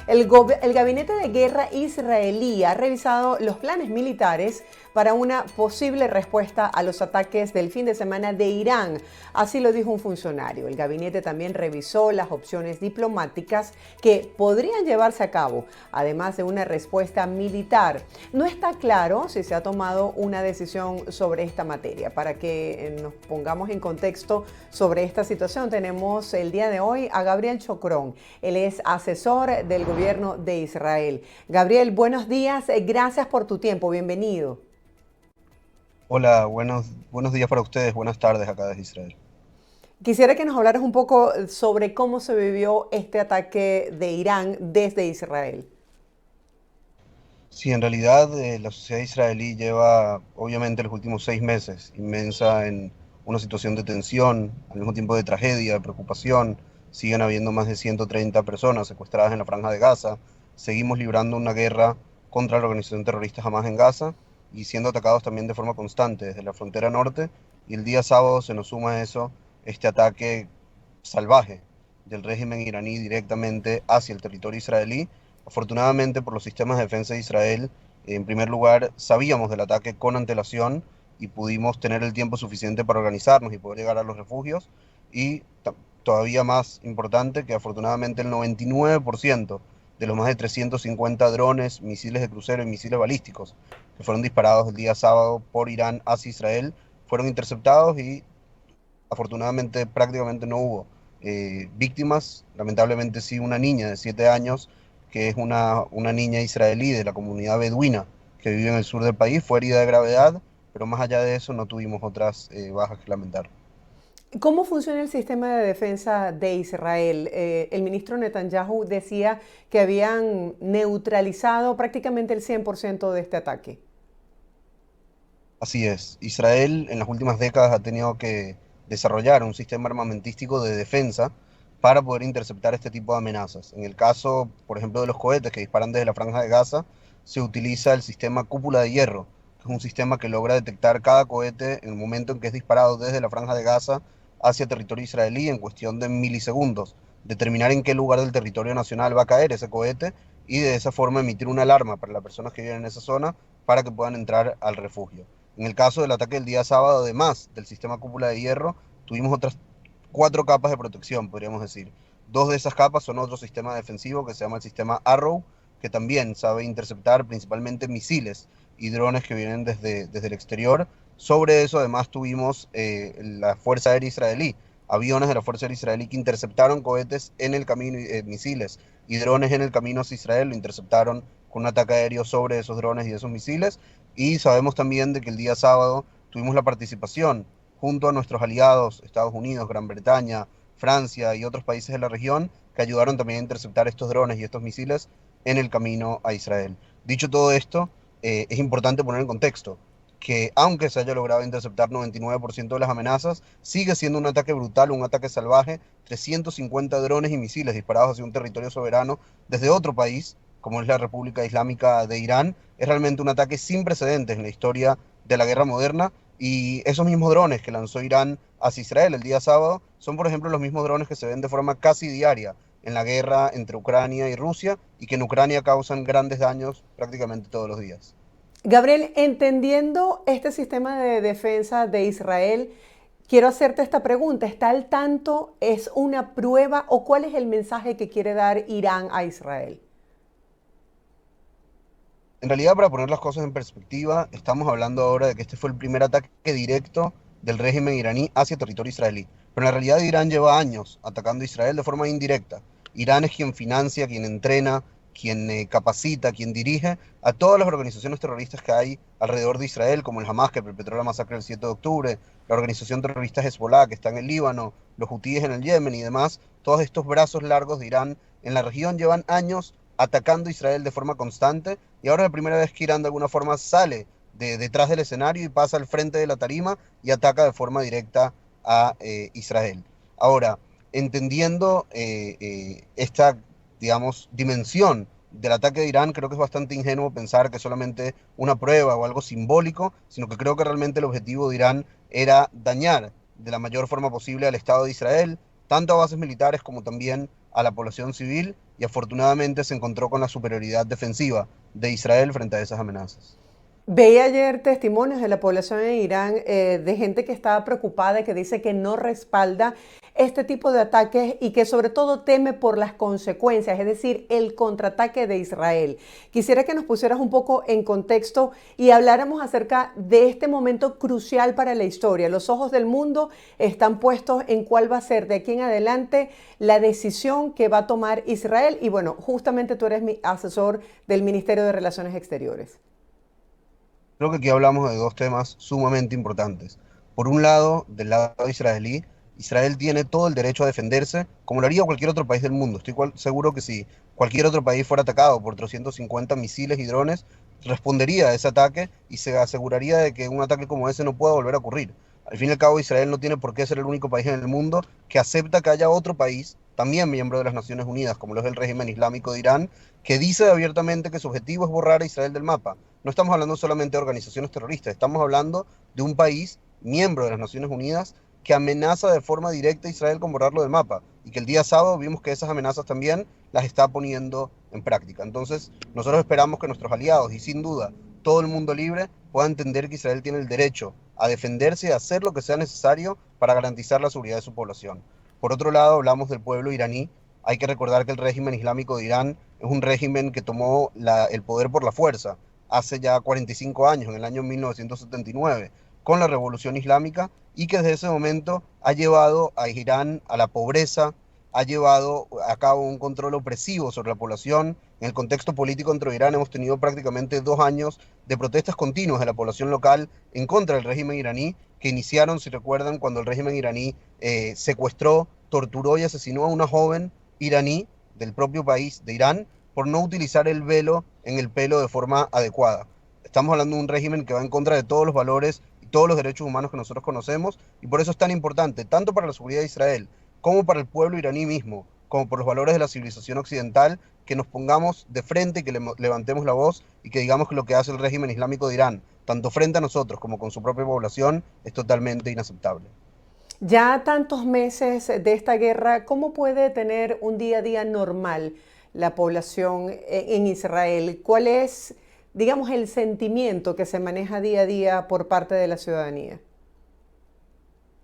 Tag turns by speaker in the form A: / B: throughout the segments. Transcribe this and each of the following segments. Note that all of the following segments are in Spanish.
A: El Gabinete de Guerra israelí ha revisado los planes militares para una posible respuesta a los ataques del fin de semana de Irán. Así lo dijo un funcionario. El gabinete también revisó las opciones diplomáticas que podrían llevarse a cabo, además de una respuesta militar. No está claro si se ha tomado una decisión sobre esta materia. Para que nos pongamos en contexto sobre esta situación, tenemos el día de hoy a Gabriel Chocrón. Él es asesor del gobierno de Israel. Gabriel, buenos días. Gracias por tu tiempo. Bienvenido.
B: Hola, buenos días para ustedes, buenas tardes acá desde Israel.
A: Quisiera que nos hablaras un poco sobre cómo se vivió este ataque de Irán desde Israel.
B: Sí, en realidad la sociedad israelí lleva obviamente los últimos 6 meses inmensa en una situación de tensión, al mismo tiempo de tragedia, de preocupación. Siguen habiendo más de 130 personas secuestradas en la Franja de Gaza. Seguimos librando una guerra contra la organización terrorista Hamas en Gaza y siendo atacados también de forma constante desde la frontera norte. Y el día sábado se nos suma a eso este ataque salvaje del régimen iraní directamente hacia el territorio israelí. Afortunadamente, por los sistemas de defensa de Israel, en primer lugar, sabíamos del ataque con antelación y pudimos tener el tiempo suficiente para organizarnos y poder llegar a los refugios. Y todavía más importante, que afortunadamente el 99% de los más de 350 drones, misiles de crucero y misiles balísticos que fueron disparados el día sábado por Irán hacia Israel fueron interceptados y afortunadamente prácticamente no hubo víctimas. Lamentablemente sí una niña de 7 años, que es una niña israelí de la comunidad beduina que vive en el sur del país, fue herida de gravedad, pero más allá de eso no tuvimos otras bajas que lamentar.
A: ¿Cómo funciona el sistema de defensa de Israel? El ministro Netanyahu decía que habían neutralizado prácticamente el 100% de este ataque.
B: Así es, Israel en las últimas décadas ha tenido que desarrollar un sistema armamentístico de defensa para poder interceptar este tipo de amenazas. En el caso, por ejemplo, de los cohetes que disparan desde la Franja de Gaza, se utiliza el sistema cúpula de hierro, que es un sistema que logra detectar cada cohete en el momento en que es disparado desde la Franja de Gaza hacia territorio israelí en cuestión de milisegundos, determinar en qué lugar del territorio nacional va a caer ese cohete y de esa forma emitir una alarma para las personas que viven en esa zona para que puedan entrar al refugio. En el caso del ataque del día sábado, además del sistema cúpula de hierro, tuvimos otras 4 capas de protección, podríamos decir. Dos de esas capas son otro sistema defensivo que se llama el sistema Arrow, que también sabe interceptar principalmente misiles y drones que vienen desde el exterior. Sobre eso, además, tuvimos la Fuerza Aérea Israelí, aviones de la Fuerza Aérea Israelí que interceptaron cohetes en el camino, misiles y drones en el camino hacia Israel, lo interceptaron con un ataque aéreo sobre esos drones y esos misiles. Y sabemos también de que el día sábado tuvimos la participación junto a nuestros aliados, Estados Unidos, Gran Bretaña, Francia y otros países de la región, que ayudaron también a interceptar estos drones y estos misiles en el camino a Israel. Dicho todo esto, es importante poner en contexto que aunque se haya logrado interceptar 99% de las amenazas, sigue siendo un ataque brutal, un ataque salvaje, 350 drones y misiles disparados hacia un territorio soberano desde otro país, como es la República Islámica de Irán, es realmente un ataque sin precedentes en la historia de la guerra moderna. Y esos mismos drones que lanzó Irán hacia Israel el día sábado son, por ejemplo, los mismos drones que se ven de forma casi diaria en la guerra entre Ucrania y Rusia y que en Ucrania causan grandes daños prácticamente todos los días.
A: Gabriel, entendiendo este sistema de defensa de Israel, quiero hacerte esta pregunta. ¿Está al tanto? ¿Es una prueba o cuál es el mensaje que quiere dar Irán a Israel?
B: En realidad, para poner las cosas en perspectiva, estamos hablando ahora de que este fue el primer ataque directo del régimen iraní hacia territorio israelí. Pero en la realidad Irán lleva años atacando a Israel de forma indirecta. Irán es quien financia, quien entrena, quien capacita, quien dirige a todas las organizaciones terroristas que hay alrededor de Israel, como el Hamas, que perpetró la masacre del 7 de octubre, la organización terrorista Hezbollah, que está en el Líbano, los hutíes en el Yemen y demás. Todos estos brazos largos de Irán en la región llevan años atacando a Israel de forma constante y ahora es la primera vez que Irán de alguna forma sale de detrás del escenario y pasa al frente de la tarima y ataca de forma directa a Israel. Ahora, entendiendo esta, digamos, dimensión del ataque de Irán, creo que es bastante ingenuo pensar que solamente una prueba o algo simbólico, sino que creo que realmente el objetivo de Irán era dañar de la mayor forma posible al Estado de Israel, tanto a bases militares como también a la población civil, y afortunadamente se encontró con la superioridad defensiva de Israel frente a esas amenazas.
A: Veía ayer testimonios de la población en Irán, de gente que estaba preocupada y que dice que no respalda este tipo de ataques y que sobre todo teme por las consecuencias, es decir, el contraataque de Israel. Quisiera que nos pusieras un poco en contexto y habláramos acerca de este momento crucial para la historia. Los ojos del mundo están puestos en cuál va a ser de aquí en adelante la decisión que va a tomar Israel. Y bueno, justamente tú eres mi asesor del Ministerio de Relaciones Exteriores.
B: Creo que aquí hablamos de dos temas sumamente importantes. Por un lado, del lado israelí, Israel tiene todo el derecho a defenderse, como lo haría cualquier otro país del mundo. Estoy seguro que si cualquier otro país fuera atacado por 350 misiles y drones, respondería a ese ataque y se aseguraría de que un ataque como ese no pueda volver a ocurrir. Al fin y al cabo, Israel no tiene por qué ser el único país en el mundo que acepta que haya otro país, también miembro de las Naciones Unidas, como lo es el régimen islámico de Irán, que dice abiertamente que su objetivo es borrar a Israel del mapa. No estamos hablando solamente de organizaciones terroristas, estamos hablando de un país miembro de las Naciones Unidas que amenaza de forma directa a Israel con borrarlo del mapa y que el día sábado vimos que esas amenazas también las está poniendo en práctica. Entonces, nosotros esperamos que nuestros aliados y sin duda todo el mundo libre pueda entender que Israel tiene el derecho a defenderse y a hacer lo que sea necesario para garantizar la seguridad de su población. Por otro lado, hablamos del pueblo iraní. Hay que recordar que el régimen islámico de Irán es un régimen que tomó el poder por la fuerza hace ya 45 años, en el año 1979, con la Revolución Islámica, y que desde ese momento ha llevado a Irán a la pobreza, ha llevado a cabo un control opresivo sobre la población. En el contexto político dentro de Irán hemos tenido prácticamente 2 años de protestas continuas de la población local en contra del régimen iraní, que iniciaron, si recuerdan, cuando el régimen iraní secuestró, torturó y asesinó a una joven iraní del propio país de Irán por no utilizar el velo en el pelo de forma adecuada. Estamos hablando de un régimen que va en contra de todos los valores y todos los derechos humanos que nosotros conocemos, y por eso es tan importante, tanto para la seguridad de Israel, como para el pueblo iraní mismo, como por los valores de la civilización occidental, que nos pongamos de frente, que levantemos la voz y que digamos que lo que hace el régimen islámico de Irán, tanto frente a nosotros como con su propia población, es totalmente inaceptable.
A: Ya tantos meses de esta guerra, ¿cómo puede tener un día a día normal la población en Israel? ¿Cuál es, digamos, el sentimiento que se maneja día a día por parte de la ciudadanía?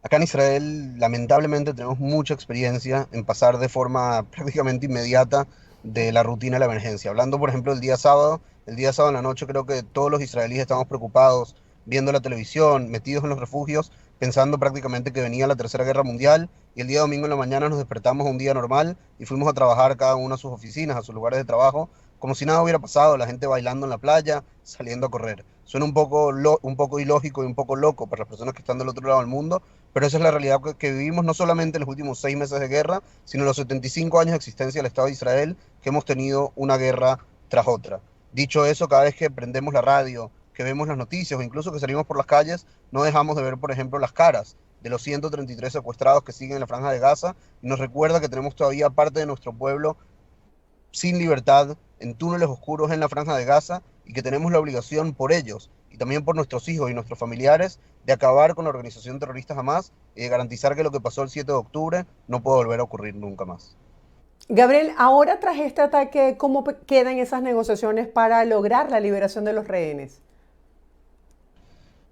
B: Acá en Israel, lamentablemente, tenemos mucha experiencia en pasar de forma prácticamente inmediata de la rutina a la emergencia. Hablando, por ejemplo, del día sábado, el día sábado en la noche creo que todos los israelíes estamos preocupados, viendo la televisión, metidos en los refugios, pensando prácticamente que venía la Tercera Guerra Mundial, y el día domingo en la mañana nos despertamos a un día normal y fuimos a trabajar cada uno a sus oficinas, a sus lugares de trabajo, como si nada hubiera pasado, la gente bailando en la playa, saliendo a correr. Suena un poco ilógico y un poco loco para las personas que están del otro lado del mundo, pero esa es la realidad que vivimos no solamente en los últimos 6 meses de guerra, sino en los 75 años de existencia del Estado de Israel, que hemos tenido una guerra tras otra. Dicho eso, cada vez que prendemos la radio, que vemos las noticias o incluso que salimos por las calles, no dejamos de ver, por ejemplo, las caras de los 133 secuestrados que siguen en la Franja de Gaza, y nos recuerda que tenemos todavía parte de nuestro pueblo sin libertad, en túneles oscuros en la Franja de Gaza, y que tenemos la obligación por ellos y también por nuestros hijos y nuestros familiares de acabar con la organización terrorista Hamas y de garantizar que lo que pasó el 7 de octubre no puede volver a ocurrir nunca más.
A: Gabriel, ahora tras este ataque, ¿cómo quedan esas negociaciones para lograr la liberación de los rehenes?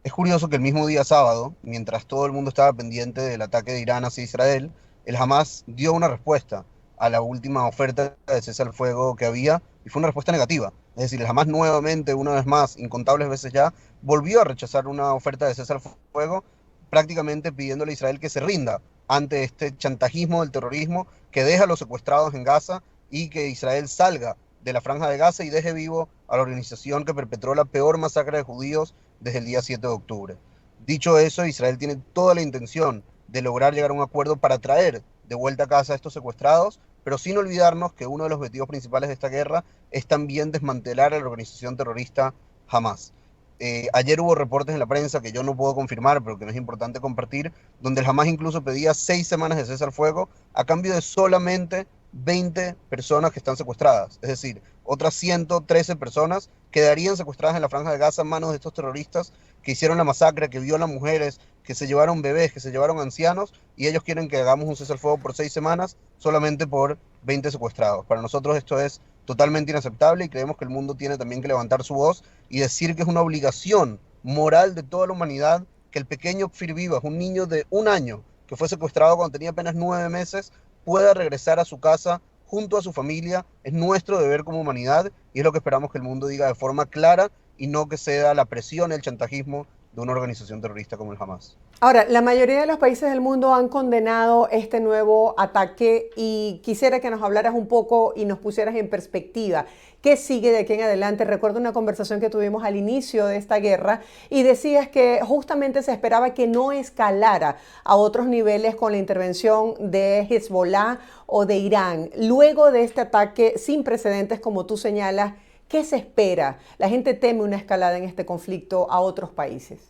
B: Es curioso que el mismo día sábado, mientras todo el mundo estaba pendiente del ataque de Irán hacia Israel, el Hamas dio una respuesta a la última oferta de cese al fuego que había, y fue una respuesta negativa. Es decir, el Hamas nuevamente, una vez más, incontables veces ya, volvió a rechazar una oferta de cese al fuego, prácticamente pidiéndole a Israel que se rinda ante este chantajismo del terrorismo, que deja a los secuestrados en Gaza y que Israel salga de la Franja de Gaza y deje vivo a la organización que perpetró la peor masacre de judíos desde el día 7 de octubre. Dicho eso, Israel tiene toda la intención de lograr llegar a un acuerdo para traer de vuelta a casa a estos secuestrados, pero sin olvidarnos que uno de los objetivos principales de esta guerra es también desmantelar a la organización terrorista Hamas. Ayer hubo reportes en la prensa que yo no puedo confirmar, pero que no es importante compartir, donde el Hamas incluso pedía 6 semanas de cese al fuego a cambio de solamente 20 personas que están secuestradas. Es decir, otras 113 personas quedarían secuestradas en la Franja de Gaza en manos de estos terroristas que hicieron la masacre, que violan mujeres, que se llevaron bebés, que se llevaron ancianos, y ellos quieren que hagamos un cese al fuego por 6 semanas solamente por 20 secuestrados. Para nosotros esto es totalmente inaceptable y creemos que el mundo tiene también que levantar su voz y decir que es una obligación moral de toda la humanidad que el pequeño Kfir Vivas, un niño de 1 año que fue secuestrado cuando tenía apenas 9 meses, pueda regresar a su casa junto a su familia. Es nuestro deber como humanidad y es lo que esperamos que el mundo diga de forma clara y no que ceda a la presión y el chantajismo de una organización terrorista como el Hamas.
A: Ahora, la mayoría de los países del mundo han condenado este nuevo ataque y quisiera que nos hablaras un poco y nos pusieras en perspectiva. ¿Qué sigue de aquí en adelante? Recuerdo una conversación que tuvimos al inicio de esta guerra y decías que justamente se esperaba que no escalara a otros niveles con la intervención de Hezbollah o de Irán. Luego de este ataque sin precedentes, como tú señalas, ¿qué se espera? La gente teme una escalada en este conflicto a otros países.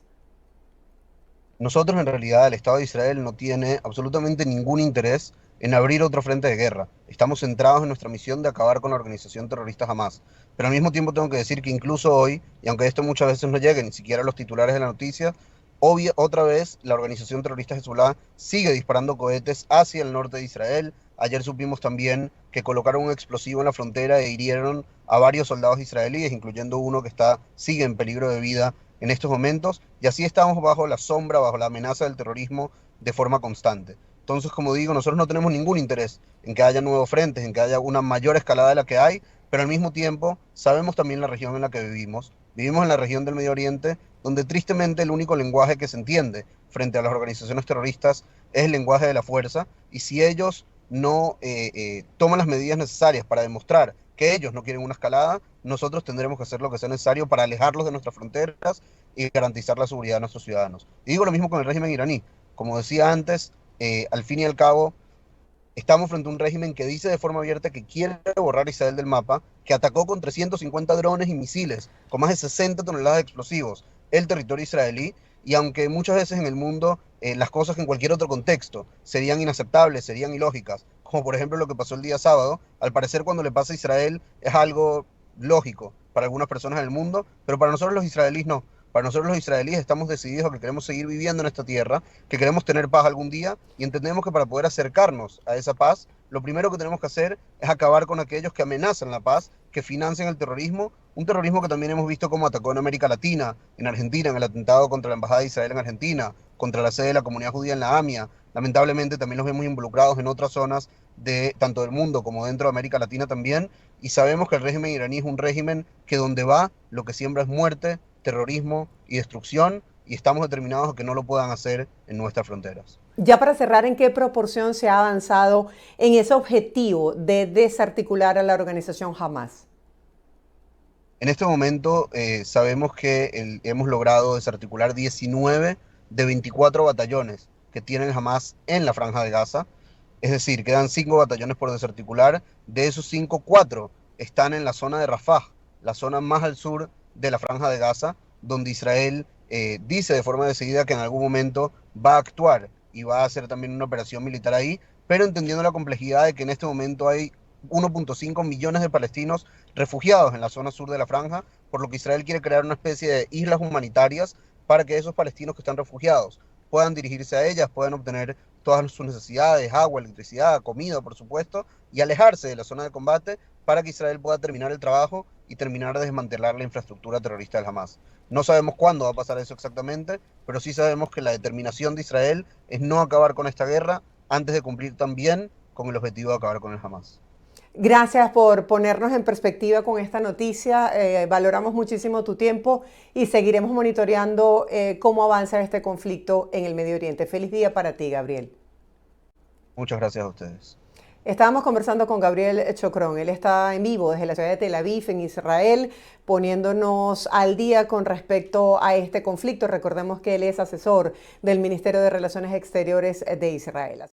B: Nosotros en realidad el Estado de Israel no tiene absolutamente ningún interés en abrir otro frente de guerra. Estamos centrados en nuestra misión de acabar con la organización terrorista Hamas. Pero al mismo tiempo tengo que decir que incluso hoy, y aunque esto muchas veces no llegue ni siquiera a los titulares de la noticia, otra vez la organización terrorista Hezbollah sigue disparando cohetes hacia el norte de Israel. Ayer supimos también que colocaron un explosivo en la frontera e hirieron a varios soldados israelíes, incluyendo uno que sigue en peligro de vida en estos momentos, y así estamos bajo la sombra, bajo la amenaza del terrorismo de forma constante. Entonces, como digo, nosotros no tenemos ningún interés en que haya nuevos frentes, en que haya una mayor escalada de la que hay, pero al mismo tiempo sabemos también la región en la que vivimos. Vivimos en la región del Medio Oriente, donde tristemente el único lenguaje que se entiende frente a las organizaciones terroristas es el lenguaje de la fuerza, y si ellos no toman las medidas necesarias para demostrar que ellos no quieren una escalada, nosotros tendremos que hacer lo que sea necesario para alejarlos de nuestras fronteras y garantizar la seguridad de nuestros ciudadanos. Y digo lo mismo con el régimen iraní. Como decía antes, al fin y al cabo, estamos frente a un régimen que dice de forma abierta que quiere borrar a Israel del mapa, que atacó con 350 drones y misiles, con más de 60 toneladas de explosivos, el territorio israelí, y aunque muchas veces en el mundo las cosas en cualquier otro contexto serían inaceptables, serían ilógicas, como por ejemplo lo que pasó el día sábado, al parecer cuando le pasa a Israel es algo lógico para algunas personas en el mundo, pero para nosotros los israelíes no. Para nosotros los israelíes estamos decididos a que queremos seguir viviendo en esta tierra, que queremos tener paz algún día y entendemos que para poder acercarnos a esa paz, lo primero que tenemos que hacer es acabar con aquellos que amenazan la paz, que financian el terrorismo, un terrorismo que también hemos visto cómo atacó en América Latina, en Argentina, en el atentado contra la Embajada de Israel en Argentina, contra la sede de la comunidad judía en la AMIA. Lamentablemente también los vemos involucrados en otras zonas de tanto del mundo como dentro de América Latina también, y sabemos que el régimen iraní es un régimen que donde va lo que siembra es muerte, terrorismo y destrucción, y estamos determinados a que no lo puedan hacer en nuestras fronteras.
A: Ya para cerrar, ¿en qué proporción se ha avanzado en ese objetivo de desarticular a la organización Hamas?
B: En este momento sabemos que hemos logrado desarticular 19 de 24 batallones que tienen Hamas en la Franja de Gaza. Es decir, quedan 5 batallones por desarticular. De esos 5, 4 están en la zona de Rafah, la zona más al sur de la Franja de Gaza, donde Israel dice de forma decidida que en algún momento va a actuar y va a hacer también una operación militar ahí, pero entendiendo la complejidad de que en este momento hay 1.5 millones de palestinos refugiados en la zona sur de la franja, por lo que Israel quiere crear una especie de islas humanitarias para que esos palestinos que están refugiados puedan dirigirse a ellas, puedan obtener todas sus necesidades, agua, electricidad, comida, por supuesto, y alejarse de la zona de combate para que Israel pueda terminar el trabajo y terminar de desmantelar la infraestructura terrorista del Hamas. No sabemos cuándo va a pasar eso exactamente, pero sí sabemos que la determinación de Israel es no acabar con esta guerra antes de cumplir también con el objetivo de acabar con el Hamas.
A: Gracias por ponernos en perspectiva con esta noticia. Valoramos muchísimo tu tiempo y seguiremos monitoreando cómo avanza este conflicto en el Medio Oriente. Feliz día para ti, Gabriel.
B: Muchas gracias a ustedes.
A: Estábamos conversando con Gabriel Chocrón. Él está en vivo desde la ciudad de Tel Aviv, en Israel, poniéndonos al día con respecto a este conflicto. Recordemos que él es asesor del Ministerio de Relaciones Exteriores de Israel.